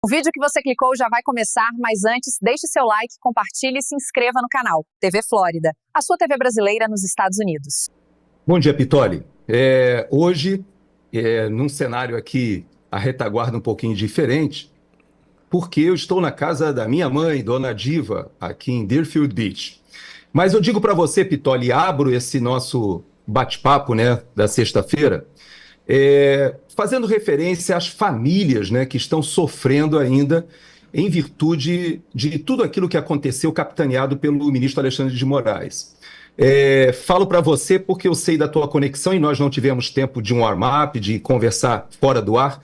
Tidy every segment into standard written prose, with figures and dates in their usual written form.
O vídeo que você clicou já vai começar, mas antes, deixe seu like, compartilhe e se inscreva no canal. TV Flórida, a sua TV brasileira nos Estados Unidos. Bom dia, Pitoli. Hoje, num cenário aqui, a retaguarda um pouquinho diferente, porque eu estou na casa da minha mãe, Dona Diva, aqui em Deerfield Beach. Mas eu digo para você, Pitoli, abro esse nosso bate-papo, né, da sexta-feira, fazendo referência às famílias, né, que estão sofrendo ainda em virtude de tudo aquilo que aconteceu, capitaneado pelo ministro Alexandre de Moraes. Falo para você porque eu sei da tua conexão e nós não tivemos tempo de um warm-up, de conversar fora do ar,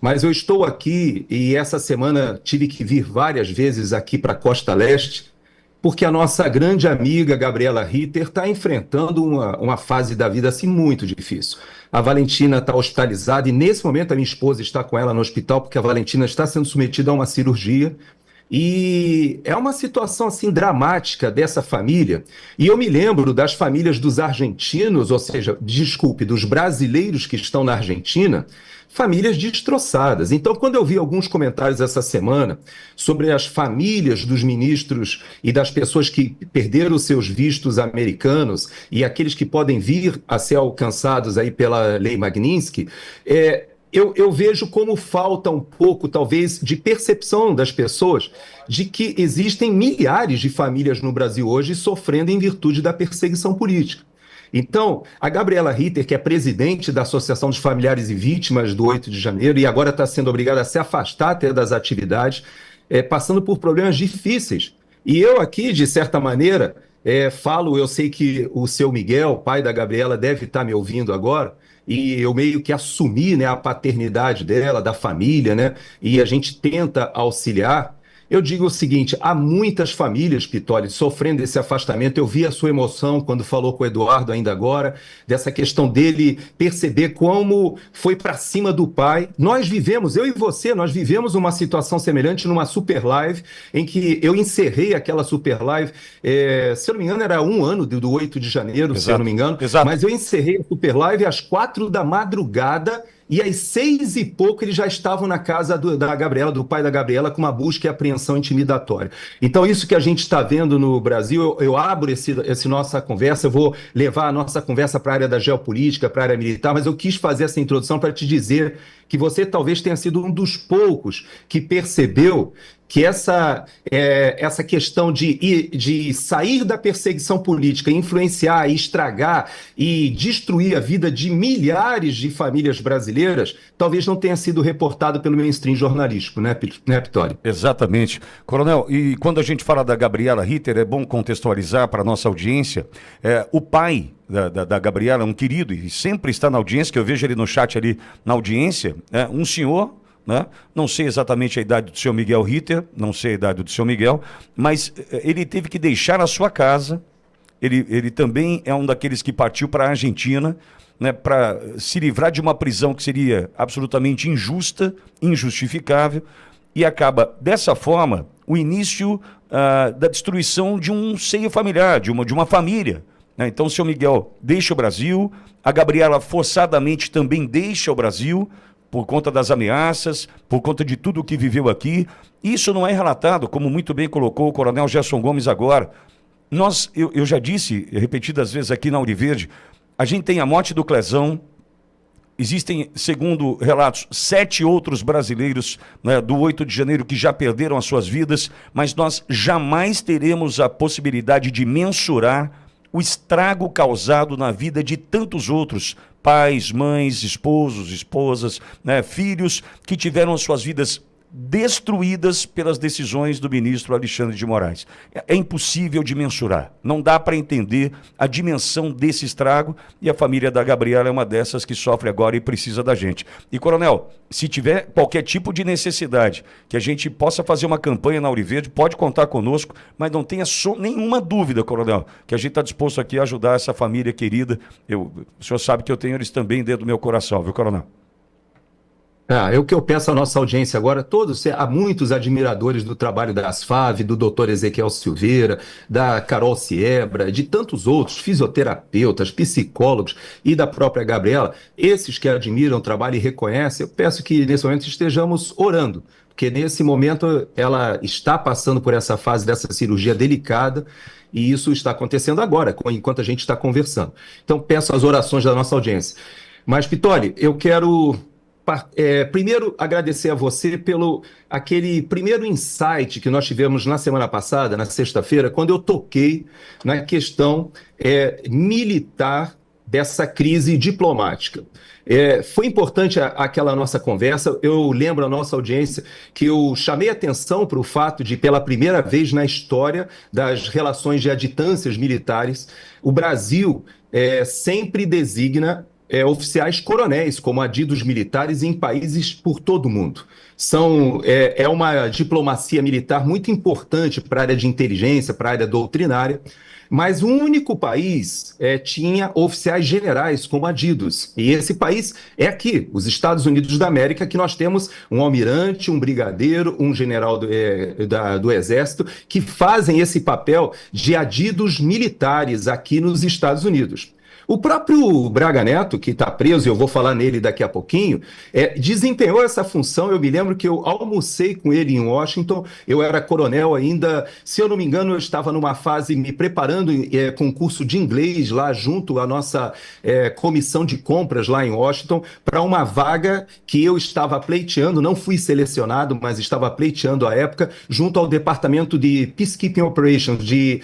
mas eu estou aqui e essa semana tive que vir várias vezes aqui para a Costa Leste, porque a nossa grande amiga Gabriela Ritter está enfrentando uma fase da vida assim muito difícil. A Valentina está hospitalizada e nesse momento a minha esposa está com ela no hospital porque a Valentina está sendo submetida a uma cirurgia. E é uma situação assim dramática dessa família. E eu me lembro das famílias dos argentinos, ou seja, desculpe, dos brasileiros que estão na Argentina, famílias destroçadas. Então, quando eu vi alguns comentários essa semana sobre as famílias dos ministros e das pessoas que perderam seus vistos americanos e aqueles que podem vir a ser alcançados aí pela Lei Magnitsky, eu vejo como falta um pouco, talvez, de percepção das pessoas de que existem milhares de famílias no Brasil hoje sofrendo em virtude da perseguição política. Então, a Gabriela Ritter, que é presidente da Associação dos Familiares e Vítimas do 8 de janeiro, e agora está sendo obrigada a se afastar até das atividades, passando por problemas difíceis. E eu aqui, de certa maneira, eu sei que o seu Miguel, pai da Gabriela, deve estar me ouvindo agora, e eu meio que assumi, né, a paternidade dela, da família, né, e a gente tenta auxiliar. Eu digo o seguinte, há muitas famílias, Pitoli, sofrendo esse afastamento. Eu vi a sua emoção quando falou com o Eduardo ainda agora, dessa questão dele perceber como foi para cima do pai. Nós vivemos, eu e você, nós vivemos uma situação semelhante numa super live, em que eu encerrei aquela super live, se eu não me engano era 1 ano do 8 de janeiro, Exato. se eu não me engano, Exato. Mas eu encerrei a super live às 4 da madrugada, e às 6 e pouco eles já estavam na casa da Gabriela, do pai da Gabriela, com uma busca e apreensão intimidatória. Então, isso que a gente está vendo no Brasil, eu abro essa nossa conversa, eu vou levar a nossa conversa para a área da geopolítica, para a área militar, mas eu quis fazer essa introdução para te dizer que você talvez tenha sido um dos poucos que percebeu que essa questão de sair da perseguição política, influenciar, estragar e destruir a vida de milhares de famílias brasileiras, talvez não tenha sido reportado pelo mainstream jornalístico, né, Pitoli? Exatamente. Coronel, e quando a gente fala da Gabriela Ritter, é bom contextualizar para a nossa audiência, o pai da Gabriela é um querido e sempre está na audiência, que eu vejo ele no chat ali na audiência, um senhor, né? Não sei exatamente a idade do seu Miguel Ritter, não sei a idade do seu Miguel, mas ele teve que deixar a sua casa, ele também é um daqueles que partiu para a Argentina, né, para se livrar de uma prisão que seria absolutamente injusta, injustificável, e acaba, dessa forma, o início da destruição de um seio familiar, de uma família. Né? Então, o seu Miguel deixa o Brasil, a Gabriela forçadamente também deixa o Brasil, por conta das ameaças, por conta de tudo o que viveu aqui. Isso não é relatado, como muito bem colocou o coronel Gerson Gomes agora. Eu já disse repetidas vezes aqui na Ouro Verde, a gente tem a morte do Clezão, existem, segundo relatos, 7 outros brasileiros, né, do 8 de janeiro que já perderam as suas vidas, mas nós jamais teremos a possibilidade de mensurar o estrago causado na vida de tantos outros pais, mães, esposos, esposas, né, filhos que tiveram as suas vidas destruídas pelas decisões do ministro Alexandre de Moraes. É impossível de mensurar, não dá para entender a dimensão desse estrago e a família da Gabriela é uma dessas que sofre agora e precisa da gente. E, coronel, se tiver qualquer tipo de necessidade que a gente possa fazer uma campanha na Ouro Verde, pode contar conosco, mas não tenha nenhuma dúvida, coronel, que a gente está disposto aqui a ajudar essa família querida. O senhor sabe que eu tenho eles também dentro do meu coração, viu, coronel? É o que eu peço à nossa audiência agora, há muitos admiradores do trabalho da Asfav, do Dr. Ezequiel Silveira, da Carol Siebra, de tantos outros, fisioterapeutas, psicólogos e da própria Gabriela, esses que admiram o trabalho e reconhecem, eu peço que nesse momento estejamos orando, porque nesse momento ela está passando por essa fase dessa cirurgia delicada, e isso está acontecendo agora, enquanto a gente está conversando. Então, peço as orações da nossa audiência. Mas, Pittoli, eu quero primeiro agradecer a você pelo aquele primeiro insight que nós tivemos na semana passada, na sexta-feira, quando eu toquei na questão militar dessa crise diplomática. Foi importante aquela nossa conversa. Eu lembro a nossa audiência que eu chamei atenção para o fato de, pela primeira vez na história das relações de adjutâncias militares, o Brasil sempre designa oficiais coronéis como adidos militares em países por todo o mundo. É uma diplomacia militar muito importante para a área de inteligência, para a área doutrinária, mas o único país tinha oficiais generais como adidos. E esse país é aqui, os Estados Unidos da América, que nós temos um almirante, um brigadeiro, um general do Exército, que fazem esse papel de adidos militares aqui nos Estados Unidos. O próprio Braga Neto, que está preso, e eu vou falar nele daqui a pouquinho, desempenhou essa função. Eu me lembro que eu almocei com ele em Washington, eu era coronel ainda, se eu não me engano, eu estava numa fase me preparando com curso de inglês lá junto à nossa comissão de compras lá em Washington, para uma vaga que eu estava pleiteando, não fui selecionado, mas estava pleiteando à época, junto ao Departamento de Peacekeeping Operations, de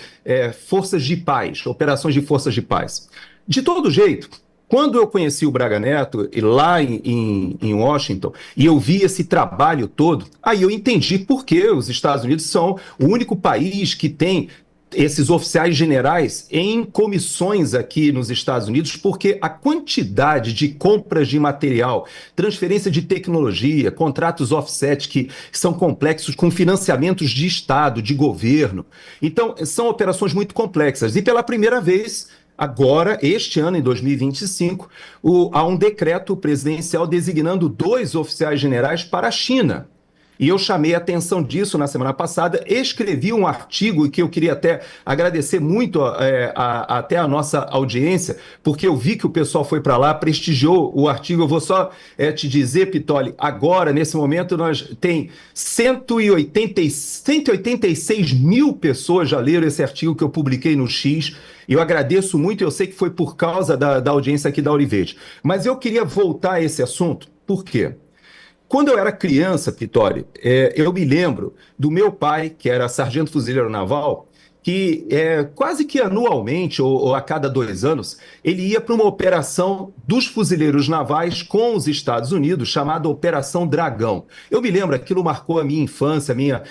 Forças de Paz, Operações de Forças de Paz. De todo jeito, quando eu conheci o Braga Neto lá em Washington e eu vi esse trabalho todo, aí eu entendi por que os Estados Unidos são o único país que tem esses oficiais generais em comissões aqui nos Estados Unidos, porque a quantidade de compras de material, transferência de tecnologia, contratos offset que são complexos com financiamentos de Estado, de governo. Então, são operações muito complexas. E pela primeira vez, agora, este ano, em 2025, há um decreto presidencial designando 2 oficiais generais para a China. E eu chamei a atenção disso na semana passada, escrevi um artigo que eu queria até agradecer muito até a nossa audiência, porque eu vi que o pessoal foi para lá, prestigiou o artigo. Eu vou só te dizer, Pittoli, agora, nesse momento, tem 186 mil pessoas já leram esse artigo que eu publiquei no X. E eu agradeço muito, eu sei que foi por causa da audiência aqui da Auriverde. Mas eu queria voltar a esse assunto, por quê? Quando eu era criança, Pittoli, eu me lembro do meu pai, que era sargento fuzileiro naval, que quase que anualmente, ou a cada 2 anos, ele ia para uma operação dos fuzileiros navais com os Estados Unidos, chamada Operação Dragão. Eu me lembro, aquilo marcou a minha infância, a minha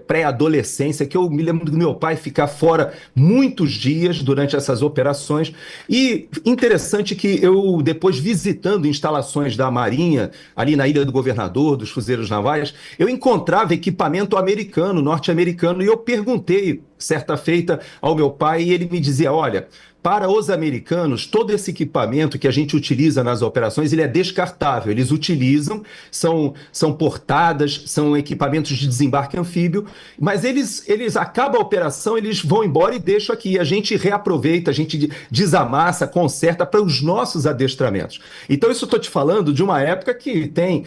pré-adolescência, que eu me lembro do meu pai ficar fora muitos dias durante essas operações. E interessante que eu, depois visitando instalações da Marinha, ali na Ilha do Governador, dos fuzileiros navais, eu encontrava equipamento americano, norte-americano, e eu perguntei certa feita ao meu pai, e ele me dizia: olha, para os americanos, todo esse equipamento que a gente utiliza nas operações, ele é descartável. Eles utilizam, são portadas, são equipamentos de desembarque anfíbio, mas eles acabam a operação, eles vão embora e deixam aqui. A gente reaproveita, a gente desamassa, conserta para os nossos adestramentos. Então, isso eu estou te falando de uma época que tem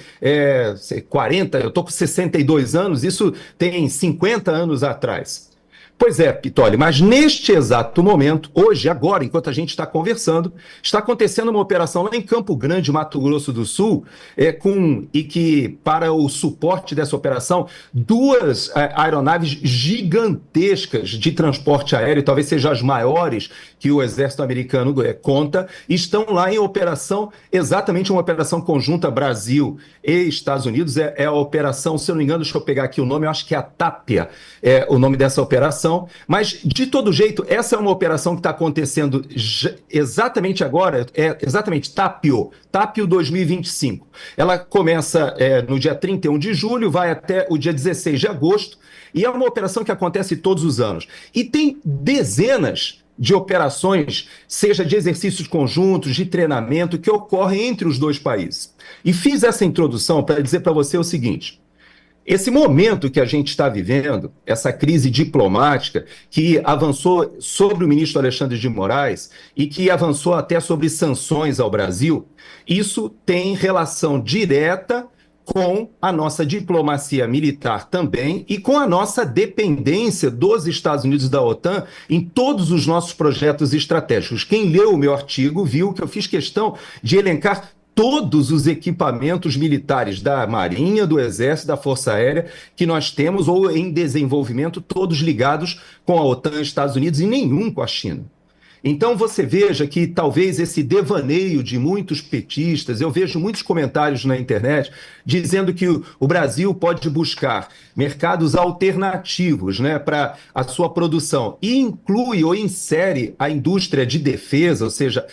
40, eu estou com 62 anos, isso tem 50 anos atrás. Pois é, Pittoli, mas neste exato momento, hoje, agora, enquanto a gente está conversando, está acontecendo uma operação lá em Campo Grande, Mato Grosso do Sul, e que, para o suporte dessa operação, 2 aeronaves gigantescas de transporte aéreo, talvez sejam as maiores que o exército americano conta, estão lá em operação, exatamente uma operação conjunta Brasil e Estados Unidos. É a operação, se eu não me engano, deixa eu pegar aqui o nome, eu acho que é a TAPIA, o nome dessa operação. Mas, de todo jeito, essa é uma operação que está acontecendo exatamente agora, exatamente TAPIO 2025. Ela começa no dia 31 de julho, vai até o dia 16 de agosto, e é uma operação que acontece todos os anos. E tem dezenas de operações, seja de exercícios conjuntos, de treinamento, que ocorrem entre os 2 países. E fiz essa introdução para dizer para você o seguinte: esse momento que a gente está vivendo, essa crise diplomática que avançou sobre o ministro Alexandre de Moraes e que avançou até sobre sanções ao Brasil, isso tem relação direta com a nossa diplomacia militar também e com a nossa dependência dos Estados Unidos e da OTAN em todos os nossos projetos estratégicos. Quem leu o meu artigo viu que eu fiz questão de elencar todos os equipamentos militares da Marinha, do Exército, da Força Aérea que nós temos ou em desenvolvimento, todos ligados com a OTAN e Estados Unidos e nenhum com a China. Então você veja que talvez esse devaneio de muitos petistas, eu vejo muitos comentários na internet dizendo que o Brasil pode buscar mercados alternativos, né, para a sua produção e inclui ou insere a indústria de defesa, ou seja,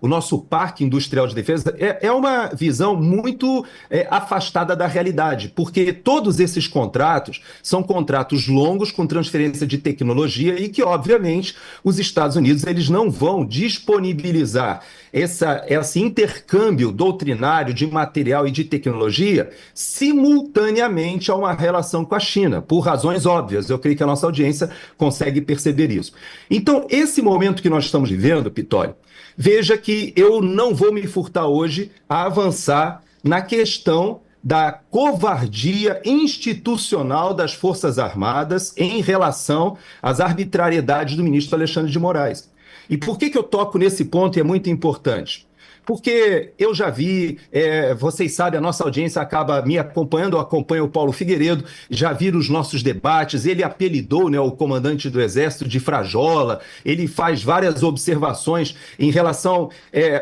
o nosso parque industrial de defesa, é uma visão muito afastada da realidade, porque todos esses contratos são contratos longos com transferência de tecnologia e que, obviamente, os Estados Unidos eles não vão disponibilizar esse intercâmbio doutrinário de material e de tecnologia simultaneamente a uma relação com a China, por razões óbvias. Eu creio que a nossa audiência consegue perceber isso. Então, esse momento que nós estamos vivendo, Pitoli, veja que eu não vou me furtar hoje a avançar na questão da covardia institucional das Forças Armadas em relação às arbitrariedades do ministro Alexandre de Moraes. E por que eu toco nesse ponto e é muito importante? Porque eu já vi, vocês sabem, a nossa audiência acaba me acompanhando, eu acompanho o Paulo Figueiredo, já viram os nossos debates, ele apelidou, né, o comandante do Exército de Frajola, ele faz várias observações em relação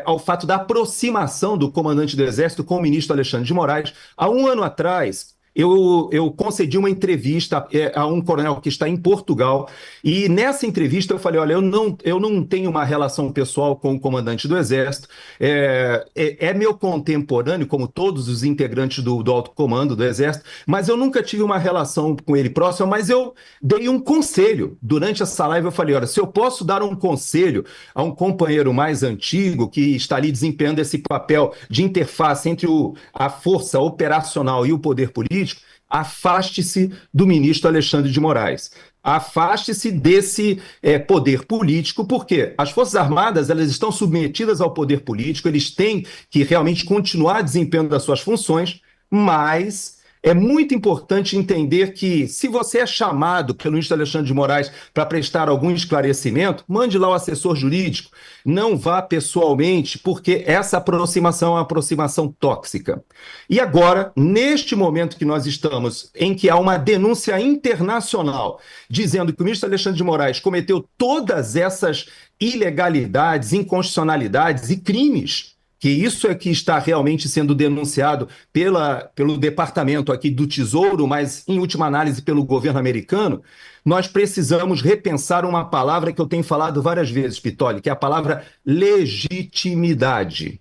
ao fato da aproximação do comandante do Exército com o ministro Alexandre de Moraes. Há um ano atrás, eu concedi uma entrevista a um coronel que está em Portugal e nessa entrevista eu falei, olha, eu não tenho uma relação pessoal com o comandante do Exército, é meu contemporâneo, como todos os integrantes do alto comando do Exército, mas eu nunca tive uma relação com ele próxima, mas eu dei um conselho. Durante essa live eu falei, olha, se eu posso dar um conselho a um companheiro mais antigo que está ali desempenhando esse papel de interface entre a força operacional e o poder político, afaste-se do ministro Alexandre de Moraes. Afaste-se desse poder político, porque as Forças Armadas elas estão submetidas ao poder político, eles têm que realmente continuar desempenhando as suas funções, mas é muito importante entender que, se você é chamado pelo ministro Alexandre de Moraes para prestar algum esclarecimento, mande lá o assessor jurídico, não vá pessoalmente, porque essa aproximação é uma aproximação tóxica. E agora, neste momento que nós estamos, em que há uma denúncia internacional dizendo que o ministro Alexandre de Moraes cometeu todas essas ilegalidades, inconstitucionalidades e crimes, que isso é que está realmente sendo denunciado pelo Departamento aqui do Tesouro, mas, em última análise, pelo governo americano, nós precisamos repensar uma palavra que eu tenho falado várias vezes, Pitoli, que é a palavra legitimidade.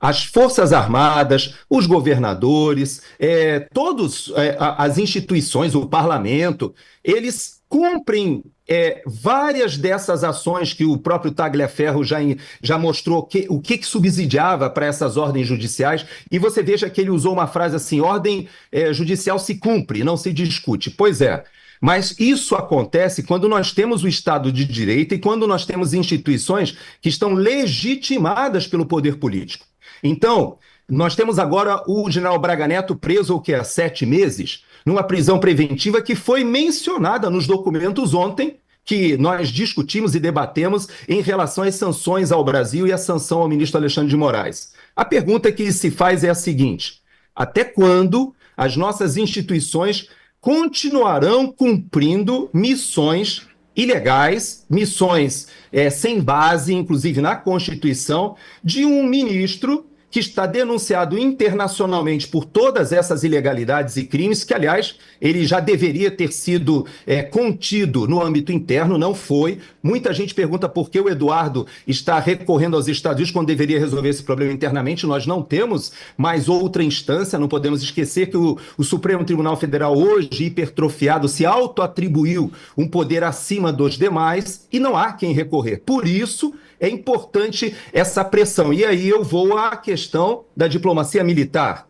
As Forças Armadas, os governadores, todas as instituições, o parlamento, eles cumprem várias dessas ações que o próprio Tagliaferro já mostrou o que subsidiava para essas ordens judiciais, e você veja que ele usou uma frase assim, ordem judicial se cumpre, não se discute. Pois é, mas isso acontece quando nós temos o Estado de Direito e quando nós temos instituições que estão legitimadas pelo poder político. Então, nós temos agora o general Braga Neto preso, há 7 meses, numa prisão preventiva que foi mencionada nos documentos ontem, que nós discutimos e debatemos em relação às sanções ao Brasil e a sanção ao ministro Alexandre de Moraes. A pergunta que se faz é a seguinte: até quando as nossas instituições continuarão cumprindo missões ilegais, missões sem base, inclusive na Constituição, de um ministro que está denunciado internacionalmente por todas essas ilegalidades e crimes, que, aliás, ele já deveria ter sido contido no âmbito interno, não foi. Muita gente pergunta por que o Eduardo está recorrendo aos Estados Unidos quando deveria resolver esse problema internamente. Nós não temos mais outra instância, não podemos esquecer que o Supremo Tribunal Federal, hoje hipertrofiado, se autoatribuiu um poder acima dos demais e não há quem recorrer. Por isso, é importante essa pressão. E aí eu vou à questão da diplomacia militar.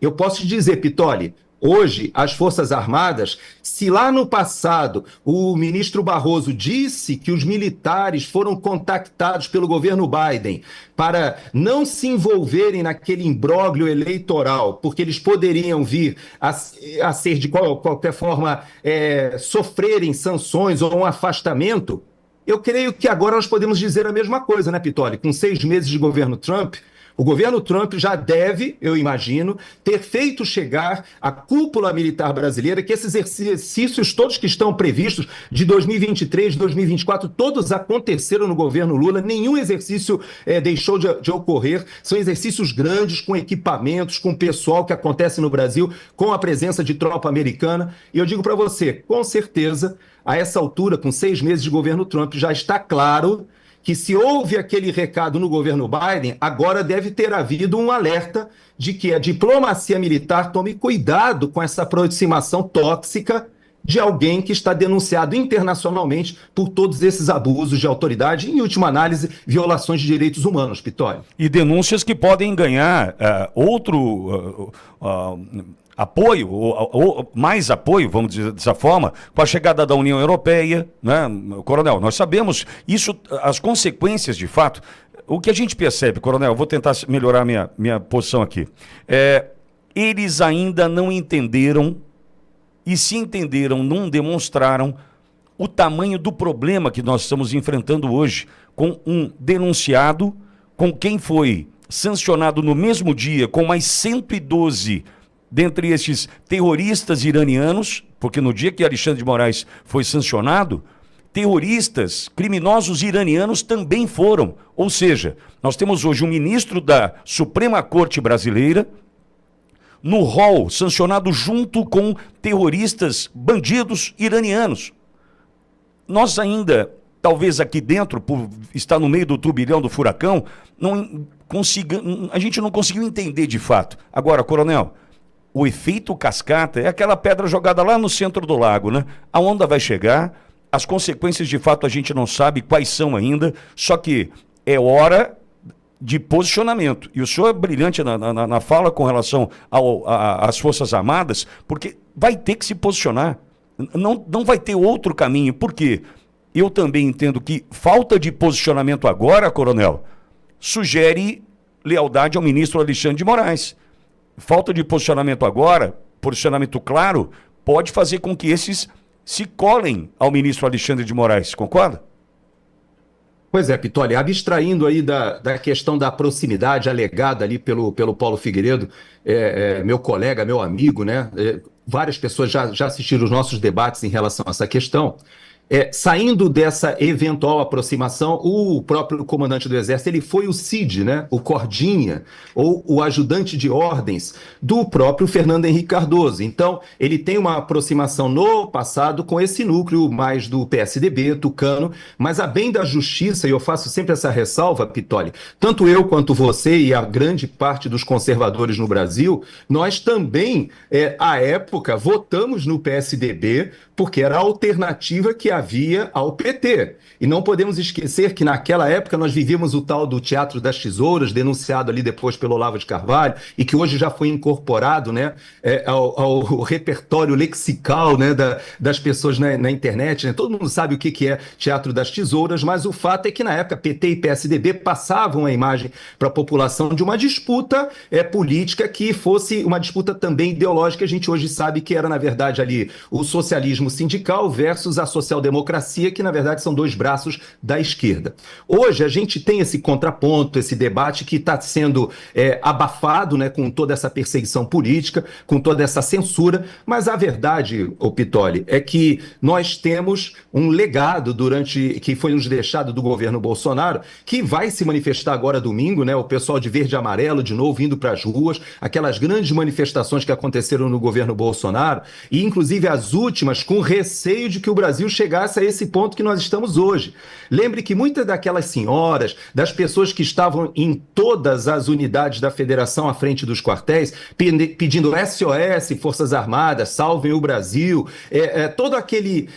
Eu posso te dizer, Pitoli, Hoje, as Forças Armadas, se lá no passado o ministro Barroso disse que os militares foram contactados pelo governo Biden para não se envolverem naquele imbróglio eleitoral, porque eles poderiam vir a ser, de qualquer forma, sofrerem sanções ou um afastamento, eu creio que agora nós podemos dizer a mesma coisa, né, Pitoli? Com 6 meses de governo Trump, o governo Trump já deve, eu imagino, ter feito chegar à cúpula militar brasileira que esses exercícios todos que estão previstos de 2023, 2024, todos aconteceram no governo Lula, nenhum exercício deixou de ocorrer, são exercícios grandes, com equipamentos, com pessoal que acontece no Brasil, com a presença de tropa americana, e eu digo para você, com certeza, a essa altura, com 6 meses de governo Trump, já está claro que se houve aquele recado no governo Biden, agora deve ter havido um alerta de que a diplomacia militar tome cuidado com essa aproximação tóxica de alguém que está denunciado internacionalmente por todos esses abusos de autoridade e, em última análise, violações de direitos humanos, Pitoli. E denúncias que podem ganhar apoio, ou mais apoio, vamos dizer dessa forma, com a chegada da União Europeia, né, Coronel? Nós sabemos isso, as consequências de fato. O que a gente percebe, Coronel, eu vou tentar melhorar minha posição aqui, eles ainda não entenderam, e se entenderam, não demonstraram o tamanho do problema que nós estamos enfrentando hoje, com um denunciado, com quem foi sancionado no mesmo dia, com mais 112 dentre estes terroristas iranianos, porque no dia que Alexandre de Moraes foi sancionado, terroristas, criminosos iranianos também foram. Ou seja, nós temos hoje um ministro da Suprema Corte Brasileira no rol sancionado junto com terroristas, bandidos iranianos. Nós ainda, talvez aqui dentro, por estar no meio do turbilhão do furacão, a gente não conseguiu entender de fato. Agora, Coronel, o efeito cascata é aquela pedra jogada lá no centro do lago, né? A onda vai chegar, as consequências de fato a gente não sabe quais são ainda, só que é hora de posicionamento. E o senhor é brilhante na fala com relação às Forças Armadas, porque vai ter que se posicionar. Não vai ter outro caminho. Por quê? Eu também entendo que falta de posicionamento agora, Coronel, sugere lealdade ao ministro Alexandre de Moraes. Falta de posicionamento agora, posicionamento claro, pode fazer com que esses se colem ao ministro Alexandre de Moraes, concorda? Pois é, Pitoli, abstraindo aí da questão da proximidade alegada ali pelo Paulo Figueiredo, meu colega, meu amigo, né? Várias pessoas já assistiram os nossos debates em relação a essa questão. Saindo dessa eventual aproximação, o próprio comandante do Exército, ele foi o CID, né? O Cordinha, ou o ajudante de ordens do próprio Fernando Henrique Cardoso. Então, ele tem uma aproximação no passado com esse núcleo mais do PSDB, tucano, mas a bem da justiça, e eu faço sempre essa ressalva, Pitoli, tanto eu quanto você e a grande parte dos conservadores no Brasil, nós também, à época, votamos no PSDB porque era a alternativa que havia ao PT. E não podemos esquecer que naquela época nós vivíamos o tal do Teatro das Tesouras, denunciado ali depois pelo Olavo de Carvalho, e que hoje já foi incorporado, né, ao repertório lexical, né, das pessoas na internet. Né? Todo mundo sabe o que é Teatro das Tesouras, mas o fato é que na época PT e PSDB passavam a imagem para a população de uma disputa política que fosse uma disputa também ideológica. A gente hoje sabe que era, na verdade, ali o socialismo sindical versus a social-democracia, que na verdade são dois braços da esquerda. Hoje a gente tem esse contraponto, esse debate que está sendo abafado, né, com toda essa perseguição política, com toda essa censura, mas a verdade, Pitoli, é que nós temos um legado que foi nos deixado do governo Bolsonaro, que vai se manifestar agora domingo, né, o pessoal de verde e amarelo de novo indo para as ruas, aquelas grandes manifestações que aconteceram no governo Bolsonaro, e inclusive as últimas com receio de que o Brasil chegasse a esse ponto que nós estamos hoje. Lembre que muitas daquelas senhoras, das pessoas que estavam em todas as unidades da federação à frente dos quartéis, pedindo SOS, Forças Armadas, salvem o Brasil, todo aquele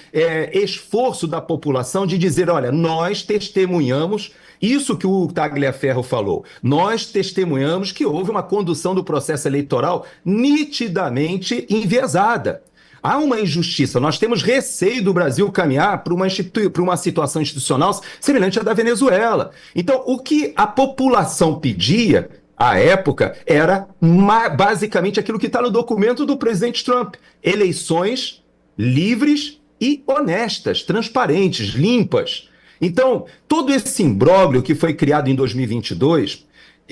esforço da população de dizer, olha, nós testemunhamos Isso que o Tagliaferro falou. Nós testemunhamos que houve uma condução do processo eleitoral nitidamente enviesada. Há uma injustiça. Nós temos receio do Brasil caminhar para uma situação institucional semelhante à da Venezuela. Então, o que a população pedia à época era basicamente aquilo que está no documento do presidente Trump: eleições livres e honestas, transparentes, limpas. Então, todo esse imbróglio que foi criado em 2022,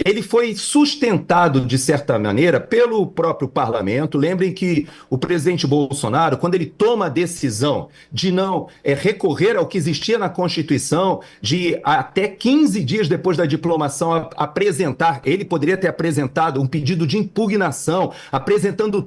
ele foi sustentado, de certa maneira, pelo próprio parlamento. Lembrem que o presidente Bolsonaro, quando ele toma a decisão de não recorrer ao que existia na Constituição, de até 15 dias depois da diplomação apresentar, ele poderia ter apresentado um pedido de impugnação, apresentando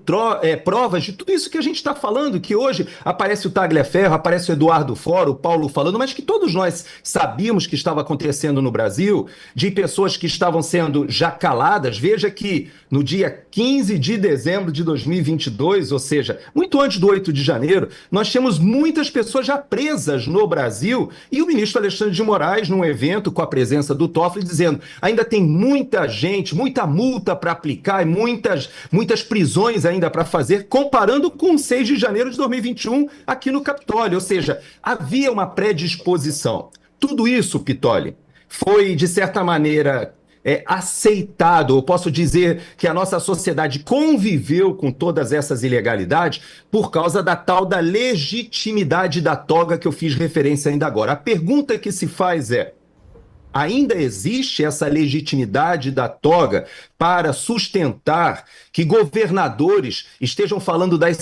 provas de tudo isso que a gente está falando, que hoje aparece o Tagliaferro, aparece o Eduardo Fora, o Paulo falando, mas que todos nós sabíamos que estava acontecendo no Brasil, de pessoas que estavam sendo já caladas. Veja que no dia 15 de dezembro de 2022, ou seja, muito antes do 8 de janeiro, nós tínhamos muitas pessoas já presas no Brasil, e o ministro Alexandre de Moraes, num evento com a presença do Toffoli, dizendo: ainda tem muita gente, muita multa para aplicar e muitas prisões ainda para fazer, comparando com o 6 de janeiro de 2021 aqui no Capitólio. Ou seja, havia uma predisposição. Tudo isso, Pitoli, foi, de certa maneira, aceitado. Eu posso dizer que a nossa sociedade conviveu com todas essas ilegalidades por causa da tal da legitimidade da toga que eu fiz referência ainda agora. A pergunta que se faz é: ainda existe essa legitimidade da toga para sustentar que governadores estejam falando das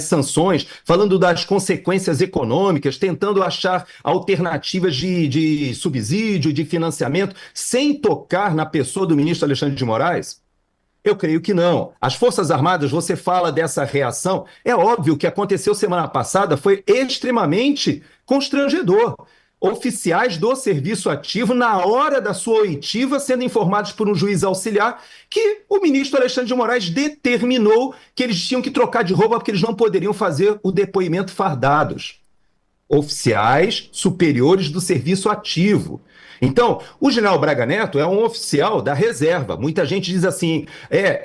sanções, falando das consequências econômicas, tentando achar alternativas de subsídio, de financiamento, sem tocar na pessoa do ministro Alexandre de Moraes? Eu creio que não. As Forças Armadas, você fala dessa reação, é óbvio que aconteceu semana passada, foi extremamente constrangedor. Oficiais do serviço ativo, na hora da sua oitiva, sendo informados por um juiz auxiliar que o ministro Alexandre de Moraes determinou que eles tinham que trocar de roupa porque eles não poderiam fazer o depoimento fardados. Oficiais superiores do serviço ativo. Então, o general Braga Neto é um oficial da reserva. Muita gente diz assim,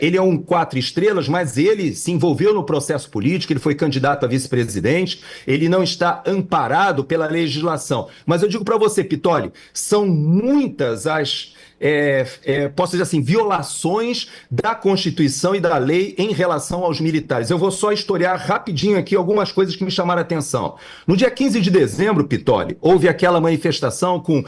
ele é um 4 estrelas, mas ele se envolveu no processo político, ele foi candidato a vice-presidente, ele não está amparado pela legislação. Mas eu digo para você, Pitoli, são muitas as posso dizer assim, violações da Constituição e da lei em relação aos militares. Eu vou só historiar rapidinho aqui algumas coisas que me chamaram a atenção. No dia 15 de dezembro, Pitoli, houve aquela manifestação com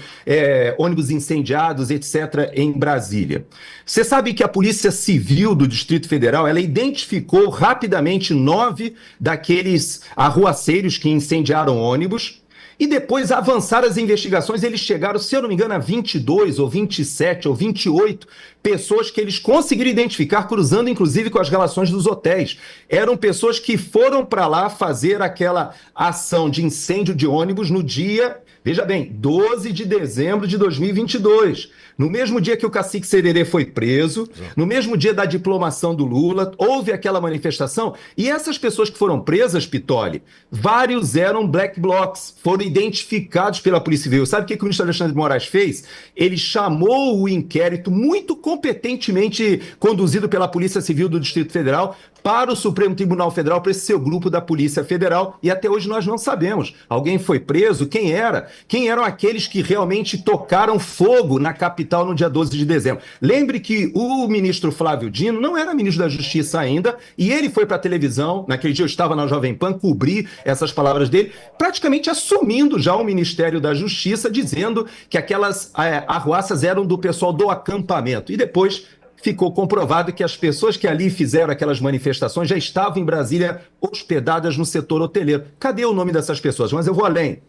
ônibus incendiados, etc., em Brasília. Você sabe que a Polícia Civil do Distrito Federal, ela identificou rapidamente 9 daqueles arruaceiros que incendiaram ônibus. E depois avançaram as investigações, eles chegaram, se eu não me engano, a 22 ou 27 ou 28 pessoas que eles conseguiram identificar, cruzando inclusive com as relações dos hotéis. Eram pessoas que foram para lá fazer aquela ação de incêndio de ônibus no dia, veja bem, 12 de dezembro de 2022. No mesmo dia que o cacique Sererê foi preso, no mesmo dia da diplomação do Lula, houve aquela manifestação, e essas pessoas que foram presas, Pitoli, vários eram black blocs, foram identificados pela Polícia Civil. Sabe o que o ministro Alexandre de Moraes fez? Ele chamou o inquérito, muito competentemente conduzido pela Polícia Civil do Distrito Federal, para o Supremo Tribunal Federal, para esse seu grupo da Polícia Federal, e até hoje nós não sabemos. Alguém foi preso? Quem era? Quem eram aqueles que realmente tocaram fogo na capital no dia 12 de dezembro? Lembre que o ministro Flávio Dino não era ministro da Justiça ainda, e ele foi para a televisão, naquele dia eu estava na Jovem Pan, cobrir essas palavras dele, praticamente assumindo já o Ministério da Justiça, dizendo que aquelas arruaças eram do pessoal do acampamento. E depois ficou comprovado que as pessoas que ali fizeram aquelas manifestações já estavam em Brasília hospedadas no setor hoteleiro. Cadê o nome dessas pessoas? Mas eu vou além.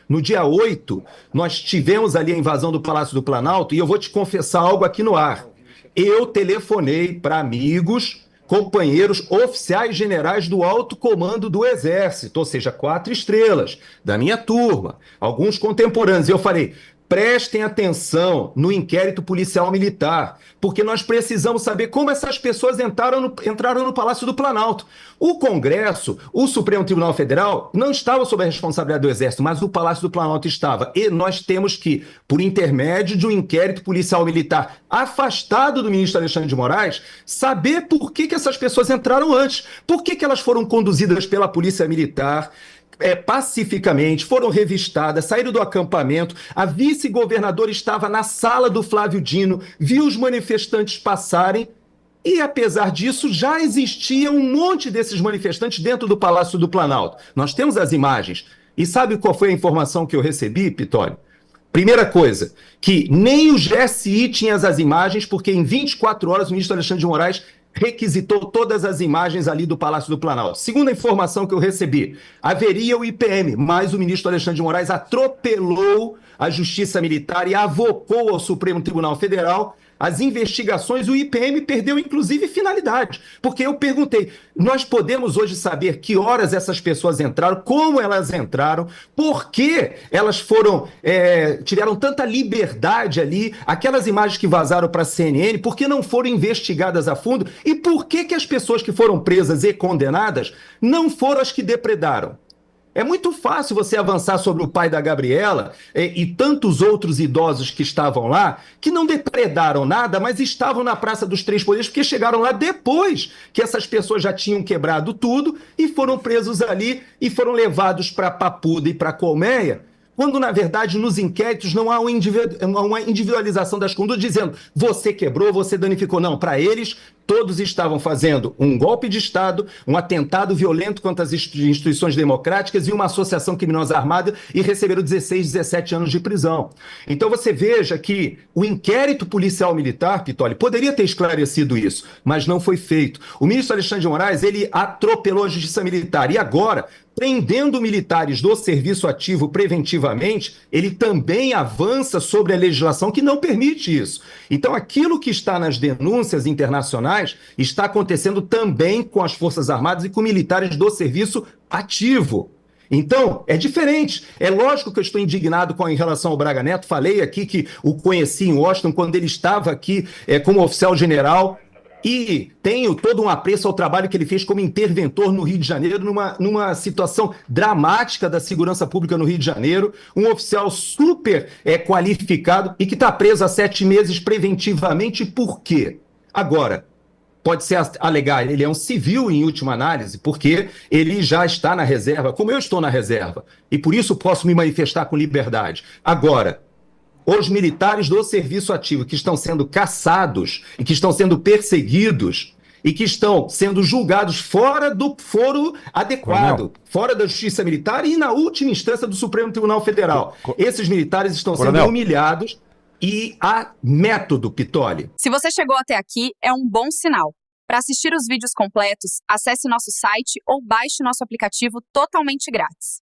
No dia 8, nós tivemos ali a invasão do Palácio do Planalto, e eu vou te confessar algo aqui no ar. Eu telefonei para amigos, companheiros, oficiais generais do alto comando do Exército, ou seja, 4 estrelas, da minha turma, alguns contemporâneos. E eu falei: prestem atenção no inquérito policial militar, porque nós precisamos saber como essas pessoas entraram no Palácio do Planalto. O Congresso, o Supremo Tribunal Federal, não estava sob a responsabilidade do Exército, mas o Palácio do Planalto estava. E nós temos que, por intermédio de um inquérito policial militar afastado do ministro Alexandre de Moraes, saber por que essas pessoas entraram antes, por que elas foram conduzidas pela Polícia Militar, pacificamente, foram revistadas, saíram do acampamento, a vice-governadora estava na sala do Flávio Dino, viu os manifestantes passarem e, apesar disso, já existia um monte desses manifestantes dentro do Palácio do Planalto. Nós temos as imagens. E sabe qual foi a informação que eu recebi, Pitoli? Primeira coisa, que nem o GSI tinha as imagens, porque em 24 horas o ministro Alexandre de Moraes requisitou todas as imagens ali do Palácio do Planalto. Segunda informação que eu recebi, haveria o IPM, mas o ministro Alexandre de Moraes atropelou a Justiça Militar e avocou ao Supremo Tribunal Federal as investigações. O IPM perdeu, inclusive, finalidade. Porque eu perguntei, nós podemos hoje saber que horas essas pessoas entraram, como elas entraram, por que elas tiveram tanta liberdade ali, aquelas imagens que vazaram para a CNN, por que não foram investigadas a fundo e por que as pessoas que foram presas e condenadas não foram as que depredaram. É muito fácil você avançar sobre o pai da Gabriela e tantos outros idosos que estavam lá, que não depredaram nada, mas estavam na Praça dos Três Poderes, porque chegaram lá depois que essas pessoas já tinham quebrado tudo e foram presos ali e foram levados para Papuda e para Colmeia, quando, na verdade, nos inquéritos não há uma individualização das condutas dizendo você quebrou, você danificou. Não, para eles, todos estavam fazendo um golpe de Estado, um atentado violento contra as instituições democráticas e uma associação criminosa armada e receberam 16, 17 anos de prisão. Então você veja que o inquérito policial militar, Pitoli, poderia ter esclarecido isso, mas não foi feito. O ministro Alexandre de Moraes, ele atropelou a Justiça Militar e agora, prendendo militares do serviço ativo preventivamente, ele também avança sobre a legislação que não permite isso. Então, aquilo que está nas denúncias internacionais está acontecendo também com as Forças Armadas e com militares do serviço ativo. Então, é diferente. É lógico que eu estou indignado em relação ao Braga Neto. Falei aqui que o conheci em Washington quando ele estava aqui como oficial general. E tenho todo um apreço ao trabalho que ele fez como interventor no Rio de Janeiro, numa situação dramática da segurança pública no Rio de Janeiro, um oficial super qualificado e que está preso há 7 meses preventivamente. Por quê? Agora, pode-se alegar, ele é um civil em última análise, porque ele já está na reserva, como eu estou na reserva, e por isso posso me manifestar com liberdade. Agora, os militares do serviço ativo que estão sendo caçados e que estão sendo perseguidos e que estão sendo julgados fora do foro adequado, fora da Justiça Militar e, na última instância, do Supremo Tribunal Federal. Esses militares estão sendo humilhados e há método, Pitoli. Se você chegou até aqui, é um bom sinal. Para assistir os vídeos completos, acesse nosso site ou baixe nosso aplicativo totalmente grátis.